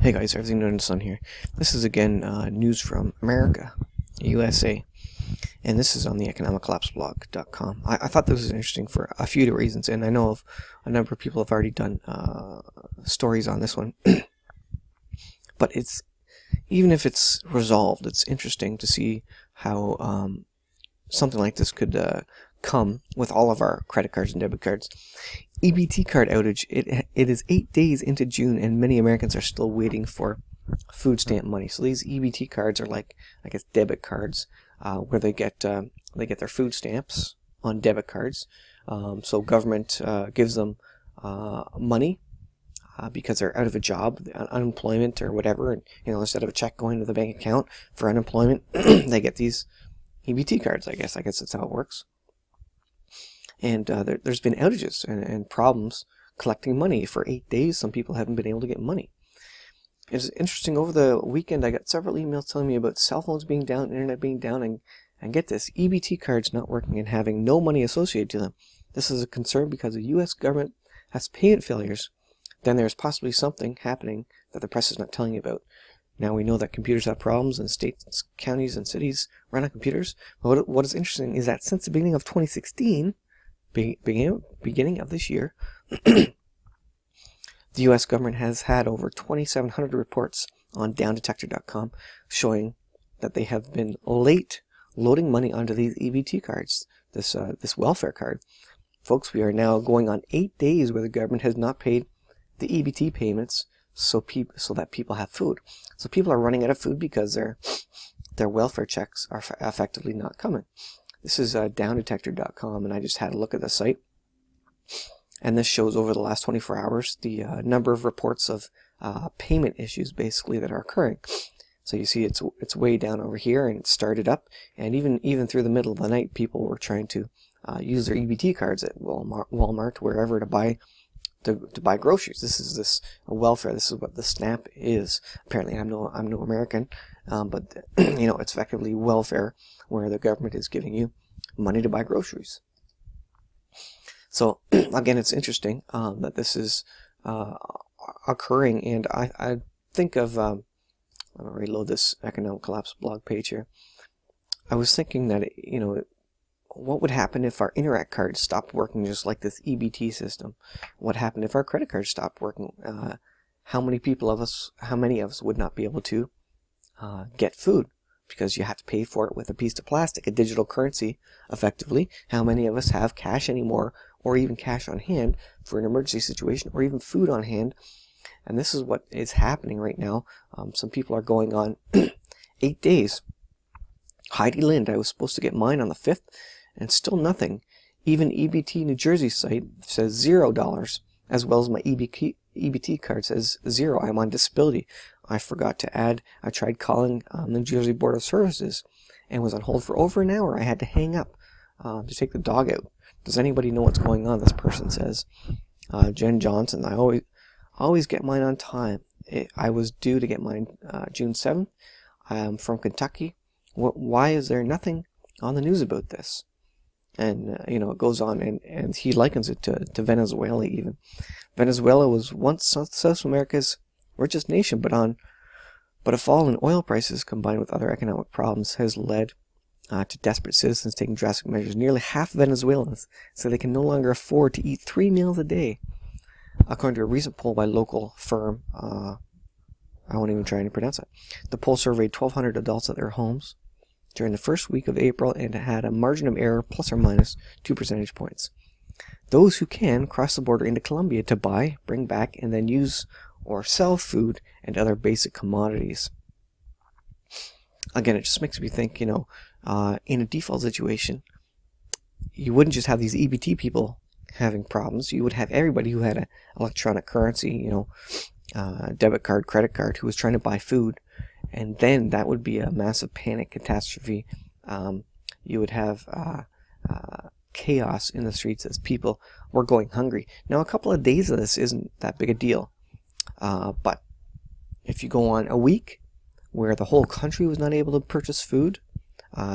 Hey guys, everything under the sun here. This is again news from America, USA, and this is on the economiccollapseblog.com. I thought this was interesting for a few reasons, and I know of a number of people have already done stories on this one. But even if it's resolved, it's interesting to see how something like this could come with all of our credit cards and debit cards. EBT card outage. It is 8 days into June, and many Americans are still waiting for food stamp money. So these EBT cards are like, I guess, debit cards where they get their food stamps on debit cards. So government gives them money because they're out of a job, unemployment or whatever, and instead of a check going to the bank account for unemployment, they get these EBT cards. I guess that's how it works. And there's been outages and problems collecting money for 8 days. Some people haven't been able to get money. It's interesting, over the weekend I got several emails telling me about cell phones being down, internet being down, and get this, EBT cards not working and having no money associated to them. This is a concern because the U.S. government has payment failures. Then there's possibly something happening that the press is not telling you about. Now we know that computers have problems, and states, counties, and cities run on computers. But what is interesting is that since the beginning of 2016, beginning of this year, the U.S. government has had over 2,700 reports on downdetector.com showing that they have been late loading money onto these EBT cards, this welfare card. Folks, we are now going on 8 days where the government has not paid the EBT payments so that people have food. So people are running out of food because their welfare checks are effectively not coming. This is downdetector.com, and I just had a look at the site. And this shows over the last 24 hours the number of reports of payment issues basically that are occurring. So you see it's way down over here, and it started up, and even through the middle of the night, people were trying to use their EBT cards at Walmart, wherever, to buy groceries. This is welfare. This is what the SNAP is. Apparently, I'm no American, but it's effectively welfare, where the government is giving you money to buy groceries. So again, it's interesting that this is occurring, and I think of I'll reload this Economic Collapse blog page here. I was thinking that what would happen if our Interac cards stopped working, just like this EBT system? What happened if our credit cards stopped working? How many of us would not be able to get food because you have to pay for it with a piece of plastic, a digital currency, effectively? How many of us have cash anymore, or even cash on hand for an emergency situation, or even food on hand? And this is what is happening right now. Some people are going on 8 days. Heidi Lind, I was supposed to get mine on the 5th, and still nothing. Even EBT New Jersey site says $0, as well as my EBT card says 0. I'm on disability. I forgot to add. I tried calling the New Jersey Board of Services and was on hold for over an hour. I had to hang up to take the dog out. Does anybody know what's going on? This person says. Jen Johnson, I always get mine on time. I was due to get mine June 7th. I'm from Kentucky. Why is there nothing on the news about this? And it goes on, and he likens it to Venezuela even. Venezuela was once South America's richest nation, but a fall in oil prices combined with other economic problems has led to desperate citizens taking drastic measures. Nearly half Venezuelans say they can no longer afford to eat 3 meals a day, according to a recent poll by local firm. I won't even try to pronounce it. The poll surveyed 1,200 adults at their homes during the first week of April, and had a margin of error plus or minus 2 percentage points. Those who can cross the border into Colombia to buy, bring back, and then use or sell food and other basic commodities. Again, it just makes me think, in a default situation, you wouldn't just have these EBT people having problems. You would have everybody who had an electronic currency, debit card, credit card, who was trying to buy food. And then that would be a massive panic catastrophe. You would have chaos in the streets as people were going hungry. Now, a couple of days of this isn't that big a deal. But if you go on a week where the whole country was not able to purchase food,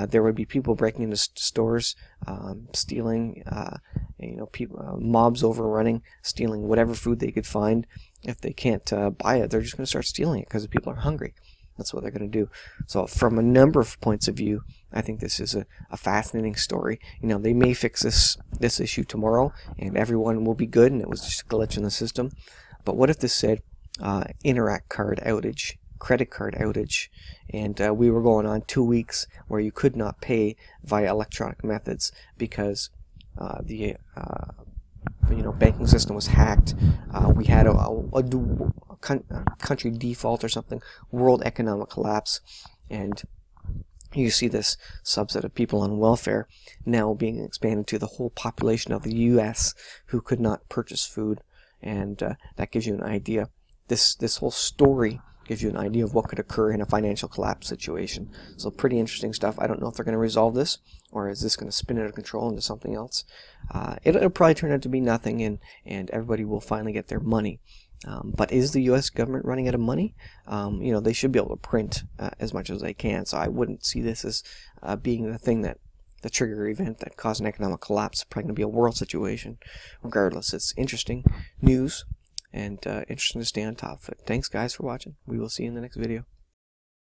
there would be people breaking into stores, stealing, mobs overrunning, stealing whatever food they could find, if they can't buy it, they're just going to start stealing it because people are hungry. That's what they're going to do. So from a number of points of view, I think this is a fascinating story. You know, they may fix this issue tomorrow and everyone will be good and it was just a glitch in the system. But what if this said Interac card outage, credit card outage, and we were going on 2 weeks where you could not pay via electronic methods because the banking system was hacked. We had a country default or something, world economic collapse, and you see this subset of people on welfare now being expanded to the whole population of the US who could not purchase food, and that gives you an idea. This whole story gives you an idea of what could occur in a financial collapse situation. So pretty interesting stuff. I don't know if they're going to resolve this, or is this going to spin out of control into something else. It'll probably turn out to be nothing, and everybody will finally get their money. But is the U.S. government running out of money? They should be able to print as much as they can, so I wouldn't see this as being the thing that the trigger event that caused an economic collapse. It's probably going to be a world situation. Regardless, it's interesting news and interesting to stay on top of it. Thanks guys for watching. We will see you in the next video.